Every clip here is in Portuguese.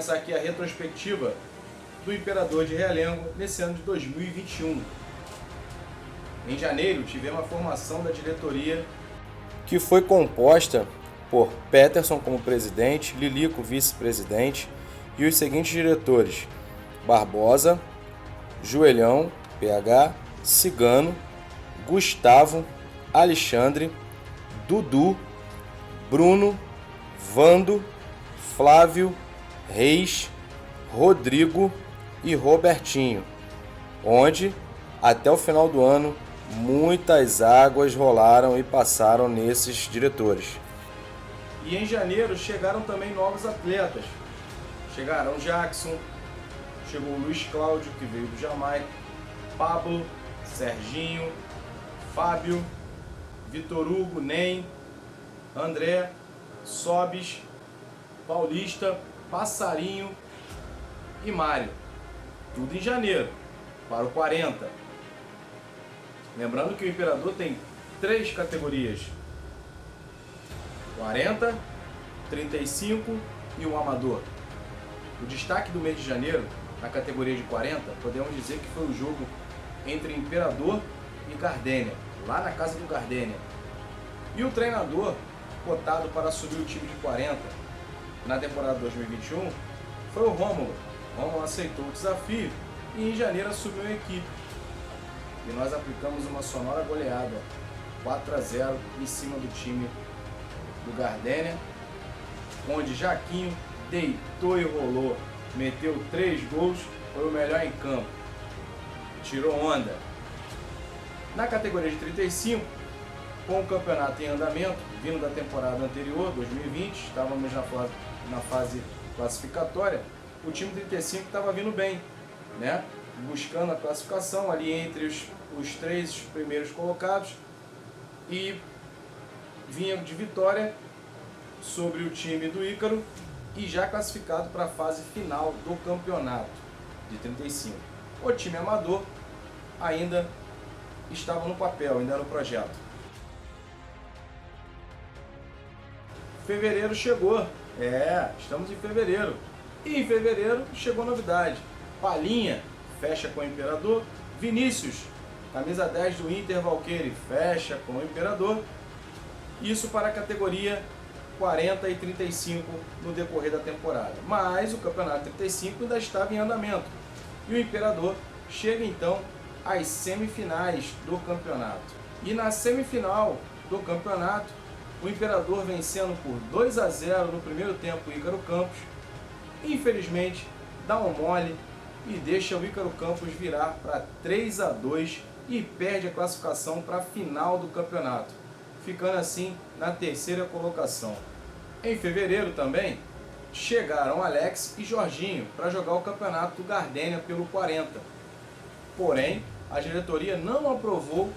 começar aqui a retrospectiva do Imperador de Realengo nesse ano de 2021. Em janeiro, tivemos a formação da diretoria, que foi composta por Peterson como presidente, Lilico vice-presidente e os seguintes diretores: Barbosa, Joelhão, PH, Cigano, Gustavo, Alexandre, Dudu, Bruno, Vando, Flávio, Reis, Rodrigo e Robertinho, onde, até o final do ano, muitas águas rolaram e passaram nesses diretores. E em janeiro chegaram também novos atletas. Chegaram Jackson, chegou o Luiz Cláudio, que veio do Jamaica, Pablo, Serginho, Fábio, Vitor Hugo, Nem, André, Sobis, Paulista, Passarinho e Mário. Tudo em janeiro, para o 40. Lembrando que o Imperador tem 3 categorias: 40, 35 e um amador. O destaque do mês de janeiro, na categoria de 40, podemos dizer que foi o jogo entre Imperador e Gardênia, lá na casa do Gardênia. E o treinador cotado para assumir o time de 40 na temporada 2021 foi o Rômulo. Rômulo aceitou o desafio e em janeiro assumiu a equipe. E nós aplicamos uma sonora goleada, 4-0 em cima do time do Gardênia, onde Jaquinho deitou e rolou, meteu 3 gols, foi o melhor em campo, tirou onda. Na categoria de 35, com o campeonato em andamento, vindo da temporada anterior, 2020, estávamos na fase classificatória, o time 35 estava vindo bem, né? Buscando a classificação ali entre os 3 primeiros colocados, e vinha de vitória sobre o time do Ícaro e já classificado para a fase final do campeonato de 35. O time amador ainda estava no papel, ainda era no projeto. Fevereiro chegou, estamos em fevereiro. E em fevereiro chegou novidade: Palinha fecha com o Imperador, Vinícius, camisa 10 do Inter Valqueire, fecha com o Imperador. Isso para a categoria 40 e 35 no decorrer da temporada. Mas o campeonato 35 ainda estava em andamento. E o Imperador chega então às semifinais do campeonato. E na semifinal do campeonato, o Imperador vencendo por 2-0 no primeiro tempo o Ícaro Campos, infelizmente dá um mole e deixa o Ícaro Campos virar para 3-2 e perde a classificação para a final do campeonato, ficando assim na terceira colocação. Em fevereiro também chegaram Alex e Jorginho para jogar o campeonato do Gardênia pelo 40. Porém, a diretoria não aprovou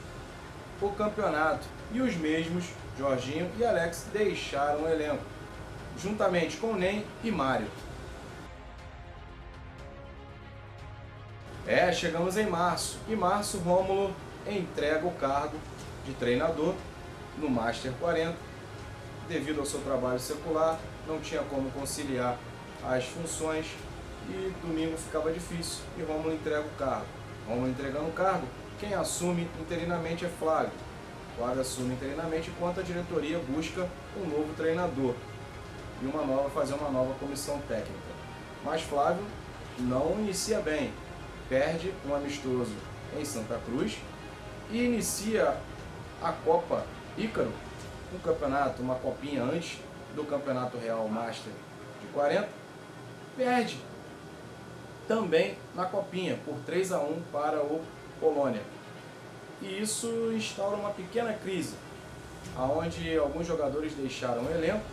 o campeonato e os mesmos, Jorginho e Alex, deixaram o elenco, juntamente com Nem e Mário. Chegamos em março. Em março, Rômulo entrega o cargo de treinador no Master 40. Devido ao seu trabalho secular, não tinha como conciliar as funções e domingo ficava difícil e Rômulo entrega o cargo. Rômulo entregando o cargo, quem assume interinamente é Flávio. Flávio assume interinamente enquanto a diretoria busca um novo treinador e fazer uma nova comissão técnica. Mas Flávio não inicia bem, perde um amistoso em Santa Cruz e inicia a Copa Ícaro, um campeonato, uma copinha antes do Campeonato Real Master de 40, perde também na copinha por 3-1 para o Polônia. E isso instaura uma pequena crise, onde alguns jogadores deixaram o elenco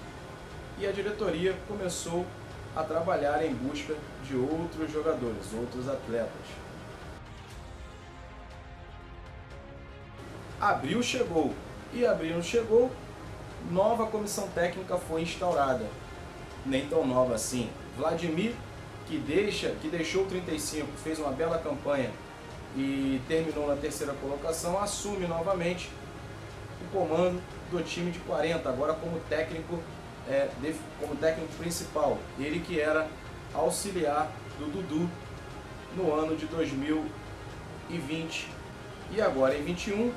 e a diretoria começou a trabalhar em busca de outros jogadores, outros atletas. Abril chegou, e abril chegou, nova comissão técnica foi instaurada. Nem tão nova assim. Vladimir, que deixou o 35, fez uma bela campanha e terminou na terceira colocação, assume novamente o comando do time de 40, agora como técnico principal. Ele que era auxiliar do Dudu no ano de 2020. E agora em 21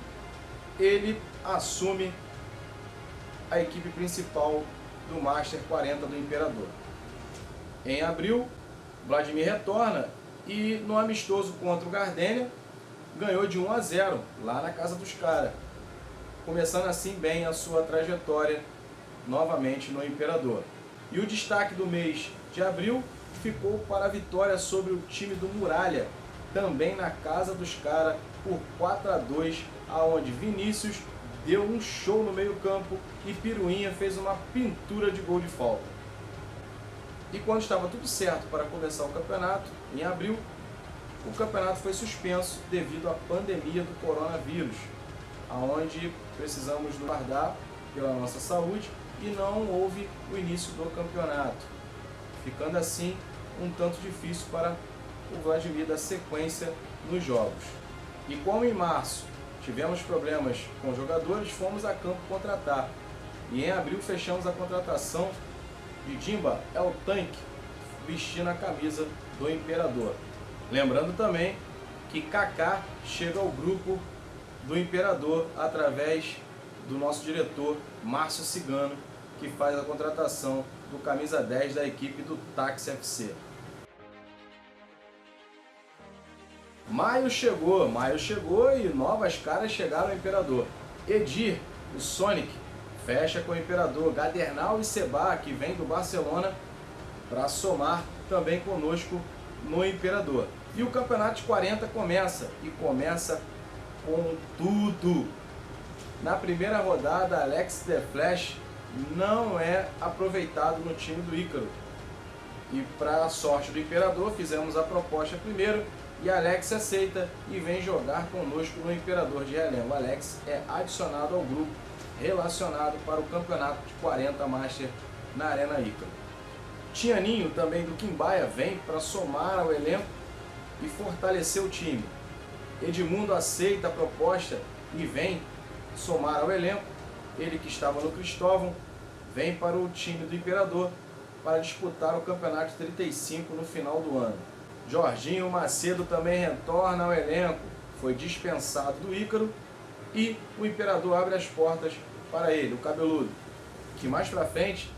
ele assume a equipe principal do Master 40 do Imperador. Em abril, Vladimir retorna e no amistoso contra o Gardênia ganhou de 1-0 lá na casa dos caras, começando assim bem a sua trajetória novamente no Imperador. E o destaque do mês de abril ficou para a vitória sobre o time do Muralha, também na casa dos caras, por 4-2, aonde Vinícius deu um show no meio-campo e Piruinha fez uma pintura de gol de falta. E quando estava tudo certo para começar o campeonato, em abril, o campeonato foi suspenso devido à pandemia do coronavírus, aonde precisamos nos guardar pela nossa saúde e não houve o início do campeonato, ficando assim um tanto difícil para o Vladimir dar sequência nos jogos. E como em março tivemos problemas com jogadores, fomos a campo contratar. E em abril fechamos a contratação de Dimba El Tanque, vestindo a camisa do Imperador. Lembrando também que Kaká chega ao grupo do Imperador através do nosso diretor Márcio Cigano, que faz a contratação do camisa 10 da equipe do Táxi FC. Maio chegou e novas caras chegaram ao Imperador. Edir, o Sonic, fecha com o Imperador. Gadernal e Seba, que vem do Barcelona, para somar também conosco no Imperador. E o Campeonato de 40 começa, e começa com tudo. Na primeira rodada, Alex The Flash não é aproveitado no time do Ícaro. E para a sorte do Imperador, fizemos a proposta primeiro, e Alex aceita e vem jogar conosco no Imperador de Realengo. Alex é adicionado ao grupo relacionado para o Campeonato de 40 Master na Arena Ícaro. Tianinho, também do Quimbaia, vem para somar ao elenco e fortalecer o time. Edmundo aceita a proposta e vem somar ao elenco. Ele que estava no Cristóvão vem para o time do Imperador para disputar o Campeonato de 35 no final do ano. Jorginho Macedo também retorna ao elenco, foi dispensado do Ícaro e o Imperador abre as portas para ele, o cabeludo, que mais pra frente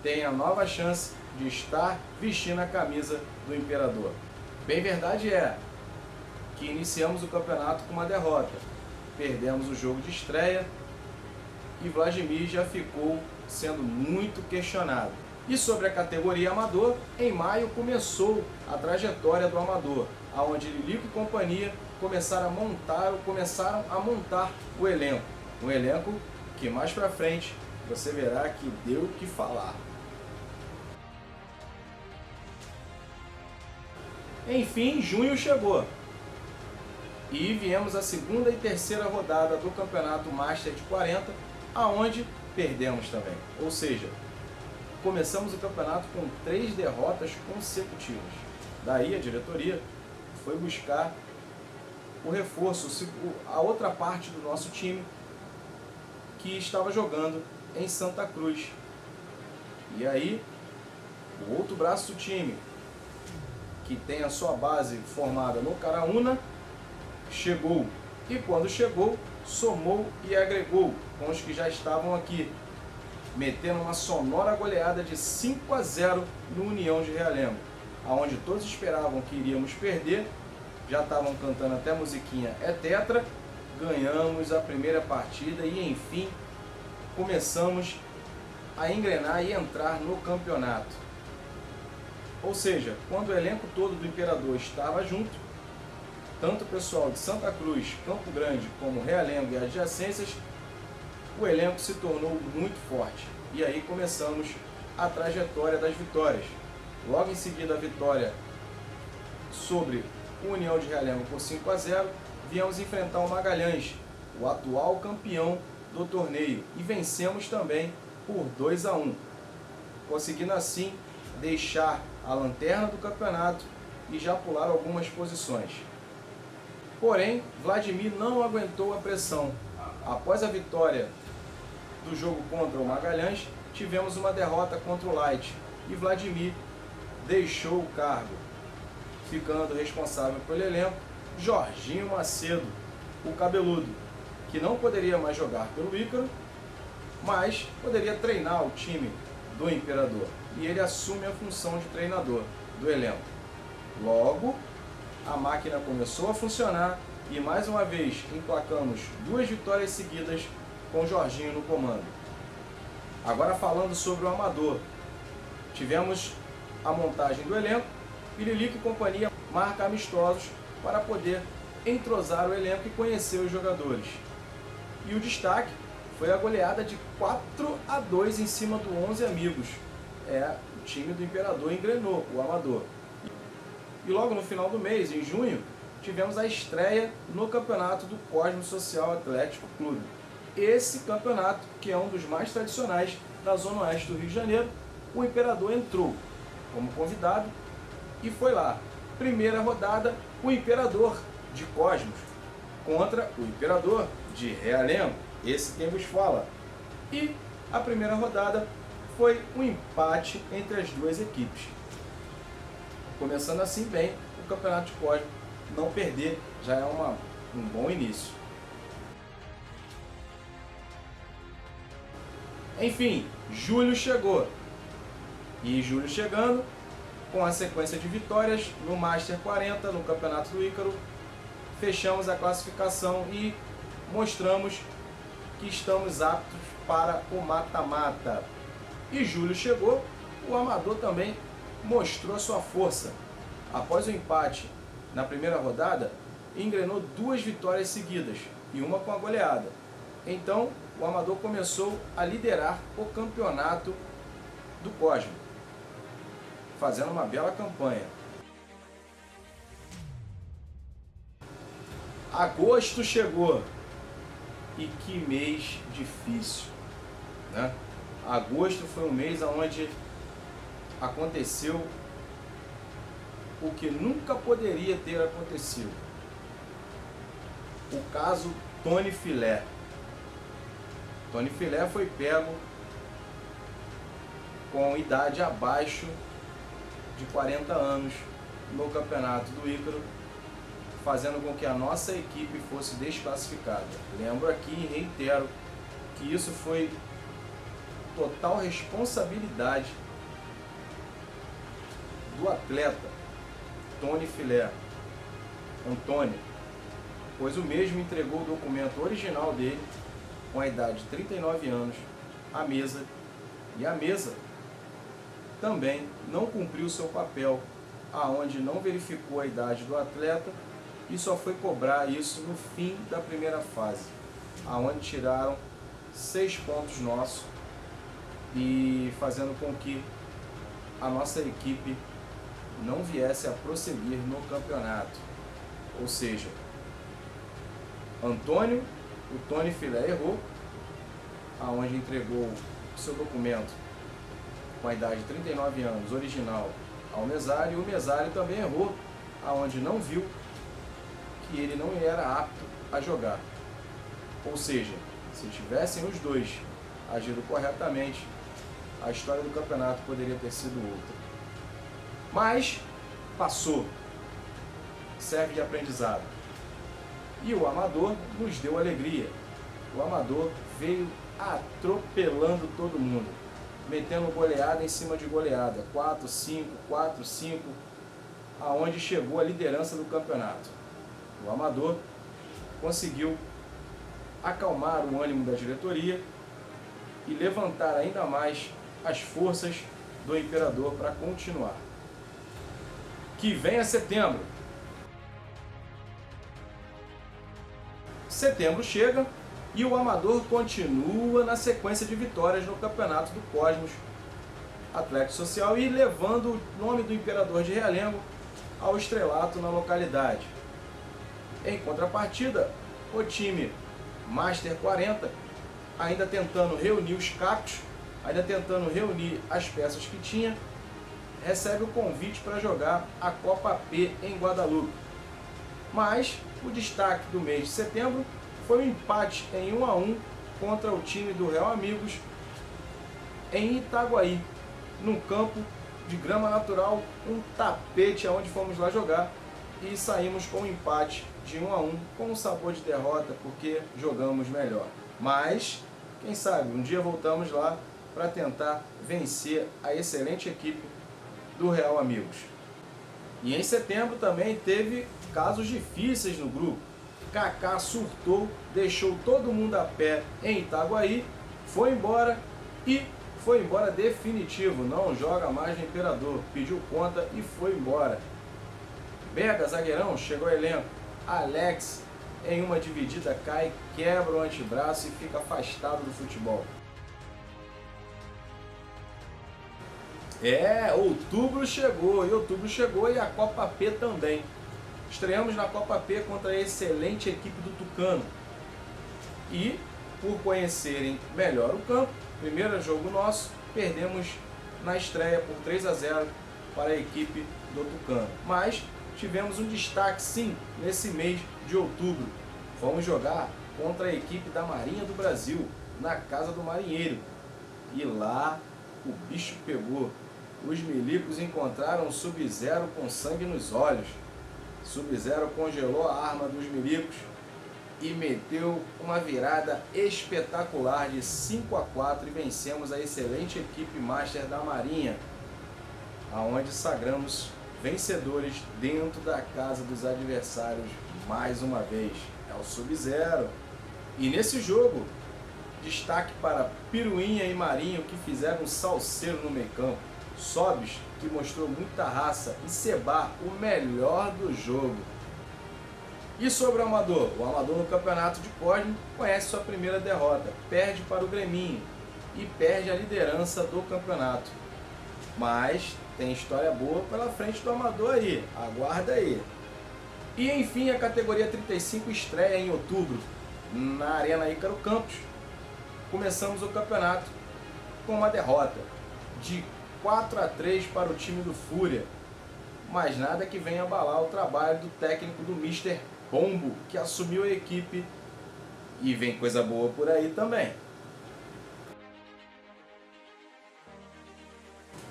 tem a nova chance de estar vestindo a camisa do Imperador. Bem verdade é que iniciamos o campeonato com uma derrota, perdemos o jogo de estreia e Vladimir já ficou sendo muito questionado. E sobre a categoria Amador, em maio começou a trajetória do Amador, onde Lilico e companhia começaram a montar o elenco. Um elenco que mais pra frente você verá que deu o que falar. Enfim, junho chegou. E viemos a segunda e terceira rodada do Campeonato Master de 40, aonde perdemos também. Ou seja, começamos o campeonato com 3 derrotas consecutivas. Daí a diretoria foi buscar o reforço, a outra parte do nosso time que estava jogando em Santa Cruz. E aí, o outro braço do time, que tem a sua base formada no Caraúna, chegou. E quando chegou, somou e agregou com os que já estavam aqui, metendo uma sonora goleada de 5-0 no União de Realengo, aonde todos esperavam que iríamos perder, já estavam cantando até a musiquinha É Tetra, ganhamos a primeira partida e enfim começamos a engrenar e entrar no campeonato. Ou seja, quando o elenco todo do Imperador estava junto, tanto o pessoal de Santa Cruz, Campo Grande, como Realengo e adjacências, o elenco se tornou muito forte. E aí começamos a trajetória das vitórias. Logo em seguida a vitória sobre o União de Realengo por 5-0, viemos enfrentar o Magalhães, o atual campeão do torneio, e vencemos também por 2-1, conseguindo assim deixar a lanterna do campeonato e já pular algumas posições. Porém, Vladimir não aguentou a pressão. Após a vitória do jogo contra o Magalhães, tivemos uma derrota contra o Light e Vladimir deixou o cargo, ficando responsável pelo elenco Jorginho Macedo, o cabeludo, que não poderia mais jogar pelo Ícaro, mas poderia treinar o time do Imperador. E ele assume a função de treinador do elenco. Logo, a máquina começou a funcionar e mais uma vez emplacamos 2 vitórias seguidas com Jorginho no comando. Agora falando sobre o Amador, tivemos a montagem do elenco e Lilico e companhia marca amistosos para poder entrosar o elenco e conhecer os jogadores. E o destaque foi a goleada de 4-2 em cima do 11 Amigos. O time do Imperador engrenou, o Amador. E logo no final do mês, em junho, tivemos a estreia no campeonato do Cosmos Social Atlético Clube. Esse campeonato, que é um dos mais tradicionais da Zona Oeste do Rio de Janeiro, o Imperador entrou como convidado e foi lá. Primeira rodada, o Imperador de Cosmos contra o Imperador de Realengo, esse quem vos fala. E a primeira rodada foi um empate entre as duas equipes. Começando assim bem, o Campeonato de Cosmos, não perder já é um bom início. Enfim, julho chegou. E julho chegando, com a sequência de vitórias no Master 40, no Campeonato do Ícaro, fechamos a classificação e mostramos que estamos aptos para o mata-mata. E julho chegou, o Amador também mostrou a sua força. Após o empate na primeira rodada, engrenou 2 vitórias seguidas e uma com a goleada. Então, o Amador começou a liderar o campeonato do Cosmo, fazendo uma bela campanha. Agosto chegou e que mês difícil, né? Agosto foi um mês onde aconteceu o que nunca poderia ter acontecido. O caso Tony Filé. Tony Filé foi pego com idade abaixo de 40 anos no campeonato do Ícaro, fazendo com que a nossa equipe fosse desclassificada. Lembro aqui e reitero que isso foi total responsabilidade do atleta Tony Filé, Antônio, pois o mesmo entregou o documento original dele com a idade de 39 anos à mesa, e a mesa também não cumpriu seu papel, aonde não verificou a idade do atleta e só foi cobrar isso no fim da primeira fase, aonde tiraram 6 pontos nossos e fazendo com que a nossa equipe não viesse a prosseguir no campeonato. Ou seja, Antônio, o Tony Filé, errou, aonde entregou seu documento com a idade de 39 anos, original, ao mesário, e o mesário também errou, aonde não viu que ele não era apto a jogar. Ou seja, se tivessem os dois agido corretamente, a história do campeonato poderia ter sido outra. Mas passou, serve de aprendizado. E o Amador nos deu alegria. O Amador veio atropelando todo mundo, metendo goleada em cima de goleada, 4-5, 4-5, aonde chegou a liderança do campeonato. O Amador conseguiu acalmar o ânimo da diretoria e levantar ainda mais as forças do Imperador para continuar. Que venha setembro. Setembro chega e o Amador continua na sequência de vitórias no campeonato do Cosmos Atlético Social e levando o nome do Imperador de Realengo ao estrelato na localidade. Em contrapartida, o time Master 40, ainda tentando reunir os cactos, ainda tentando reunir as peças que tinha, recebe o convite para jogar a Copa P em Guadalupe. Mas o destaque do mês de setembro foi um empate em 1-1 contra o time do Real Amigos em Itaguaí, num campo de grama natural, um tapete aonde fomos lá jogar e saímos com um empate de 1-1, com um sabor de derrota porque jogamos melhor. Mas, quem sabe, um dia voltamos lá para tentar vencer a excelente equipe do Real Amigos. E em setembro também teve casos difíceis no grupo. Kaká surtou, deixou todo mundo a pé em Itaguaí, foi embora e foi embora definitivo, não joga mais no Imperador, pediu conta e foi embora. Berga, zagueirão, chegou ao elenco. Alex, em uma dividida, cai, quebra o antebraço e fica afastado do futebol. Outubro chegou e a Copa P também. Estreamos na Copa P contra a excelente equipe do Tucano. E, por conhecerem melhor o campo, primeiro jogo nosso, perdemos na estreia por 3-0 para a equipe do Tucano. Mas tivemos um destaque sim nesse mês de outubro. Fomos jogar contra a equipe da Marinha do Brasil, na Casa do Marinheiro. E lá o bicho pegou. Os milicos encontraram Sub-Zero com sangue nos olhos. Sub-Zero congelou a arma dos milicos e meteu uma virada espetacular de 5-4 e vencemos a excelente equipe Master da Marinha, aonde sagramos vencedores dentro da casa dos adversários mais uma vez. É o Sub-Zero. E nesse jogo, destaque para Piruinha e Marinho, que fizeram um salseiro no meio-campo. Sobis, que mostrou muita raça, e Seba, o melhor do jogo. E sobre o Amador? O Amador no campeonato de Cosme conhece sua primeira derrota, perde para o Greminho e perde a liderança do campeonato. Mas tem história boa pela frente do Amador aí, aguarda aí. E enfim, a categoria 35 estreia em outubro, na Arena Ícaro Campos. Começamos o campeonato com uma derrota de 4-3 para o time do Fúria, mas nada que venha abalar o trabalho do técnico do Mr. Pombo, que assumiu a equipe, e vem coisa boa por aí também.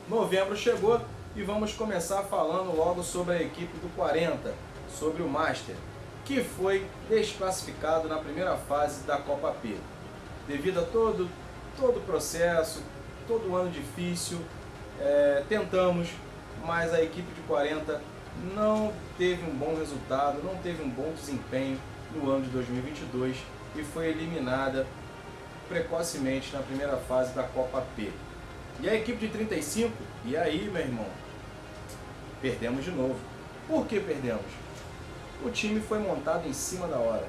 Novembro chegou e vamos começar falando logo sobre a equipe do 40, sobre o Master, que foi desclassificado na primeira fase da Copa P. Devido a todo o processo, todo ano difícil, tentamos, mas a equipe de 40 não teve um bom resultado, não teve um bom desempenho no ano de 2022 e foi eliminada precocemente na primeira fase da Copa P. E a equipe de 35, e aí, meu irmão, perdemos de novo. Por que perdemos? O time foi montado em cima da hora,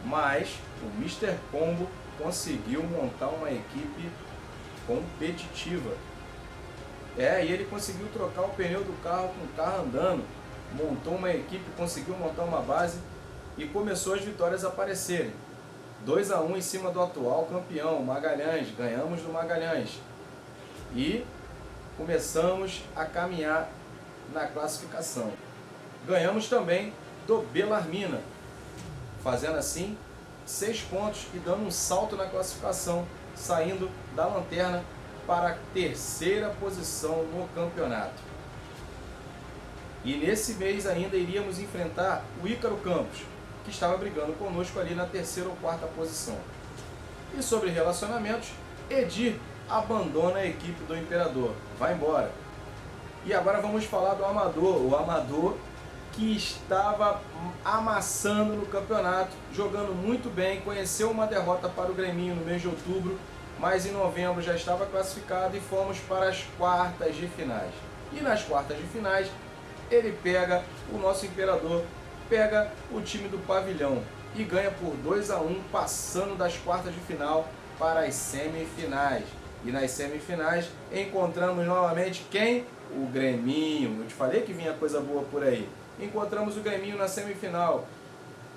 mas o Mr. Pombo conseguiu montar uma equipe competitiva. E ele conseguiu trocar o pneu do carro com o carro andando, montou uma equipe, conseguiu montar uma base e começou as vitórias a aparecerem. 2-1 em cima do atual campeão, Magalhães, ganhamos do Magalhães. E começamos a caminhar na classificação. Ganhamos também do Belarmina, fazendo assim 6 pontos e dando um salto na classificação, saindo da lanterna para a terceira posição no campeonato. E nesse mês ainda iríamos enfrentar o Ícaro Campos, que estava brigando conosco ali na terceira ou quarta posição. E sobre relacionamentos, Edir abandona a equipe do Imperador, vai embora. E agora vamos falar do Amador, o Amador que estava amassando no campeonato, jogando muito bem, conheceu uma derrota para o Greminho no mês de outubro, mas em novembro já estava classificado e fomos para as quartas de finais. E nas quartas de finais, ele pega o nosso Imperador, pega o time do Pavilhão e ganha por 2-1, passando das quartas de final para as semifinais. E nas semifinais encontramos novamente quem? O Greminho. Eu te falei que vinha coisa boa por aí. Encontramos o Greminho na semifinal.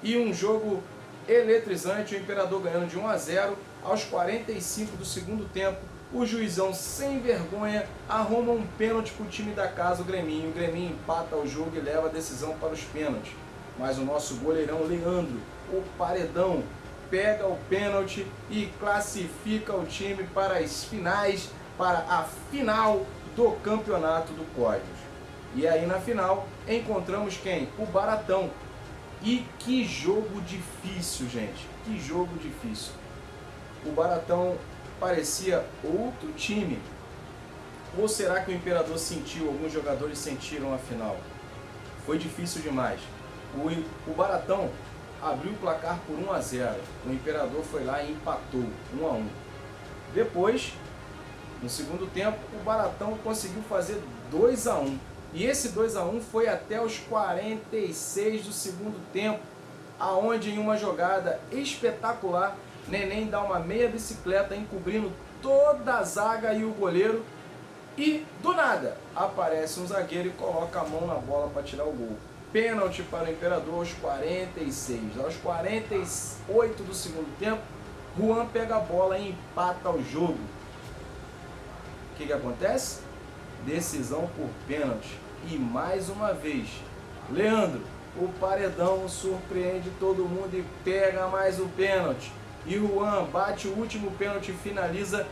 E um jogo eletrizante, o Imperador ganhando de 1-0. Aos 45 do segundo tempo, o juizão sem vergonha arruma um pênalti para o time da casa, o Greminho. O Greminho empata o jogo e leva a decisão para os pênaltis. Mas o nosso goleirão Leandro, o paredão, pega o pênalti e classifica o time para as finais, para a final do Campeonato do Cosmos. E aí na final encontramos quem? O Baratão. E que jogo difícil, gente. Que jogo difícil. O Baratão parecia outro time. Ou será que o Imperador sentiu, alguns jogadores sentiram a final? Foi difícil demais. O Baratão abriu o placar por 1-0. O Imperador foi lá e empatou 1-1. Depois, no segundo tempo, o Baratão conseguiu fazer 2-1. E esse 2-1 foi até os 46 do segundo tempo, aonde em uma jogada espetacular, Neném dá uma meia bicicleta encobrindo toda a zaga e o goleiro. E do nada aparece um zagueiro e coloca a mão na bola para tirar o gol. Pênalti para o Imperador aos 46. Aos 48 do segundo tempo, Juan pega a bola e empata o jogo. O que acontece? Decisão por pênalti. E mais uma vez, Leandro, o paredão surpreende todo mundo e pega mais um pênalti. E Juan bate o último pênalti e finaliza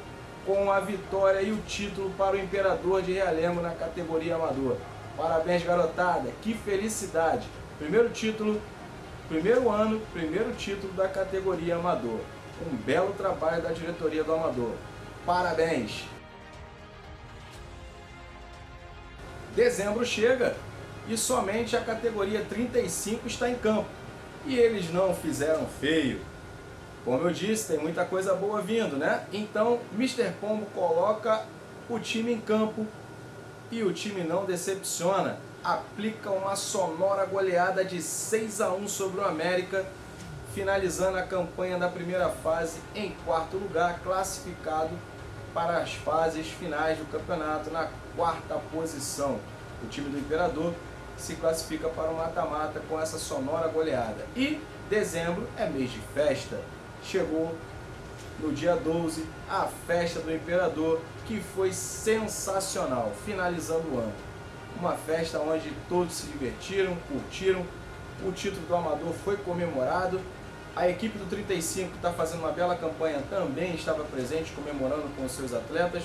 com a vitória e o título para o Imperador de Realengo na categoria amador. Parabéns, garotada, que felicidade! Primeiro título, primeiro ano, primeiro título da categoria amador. Um belo trabalho da diretoria do amador. Parabéns! Dezembro chega e somente a categoria 35 está em campo. E eles não fizeram feio. Como eu disse, tem muita coisa boa vindo, né? Então, Mr. Pombo coloca o time em campo e o time não decepciona. Aplica uma sonora goleada de 6-1 sobre o América, finalizando a campanha da primeira fase em quarto lugar, classificado para as fases finais do campeonato na quarta posição. O time do Imperador se classifica para o mata-mata com essa sonora goleada. E dezembro é mês de festa. Chegou no dia 12 a festa do Imperador, que foi sensacional, finalizando o ano. Uma festa onde todos se divertiram, curtiram, o título do Amador foi comemorado. A equipe do 35 está fazendo uma bela campanha, também estava presente, comemorando com os seus atletas,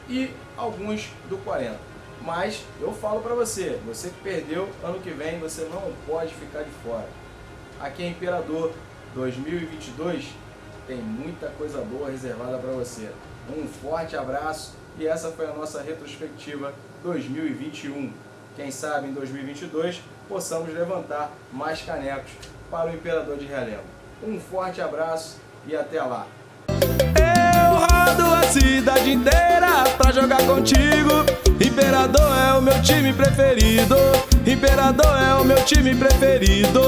e alguns do 40. Mas eu falo para você, você que perdeu, ano que vem você não pode ficar de fora. Aqui é Imperador 2022, tem muita coisa boa reservada para você. Um forte abraço e essa foi a nossa retrospectiva 2021. Quem sabe em 2022 possamos levantar mais canecos para o Imperador de Realengo. Um forte abraço e até lá. Eu rodo a cidade inteira pra jogar contigo. Imperador é o meu time preferido. Imperador é o meu time preferido.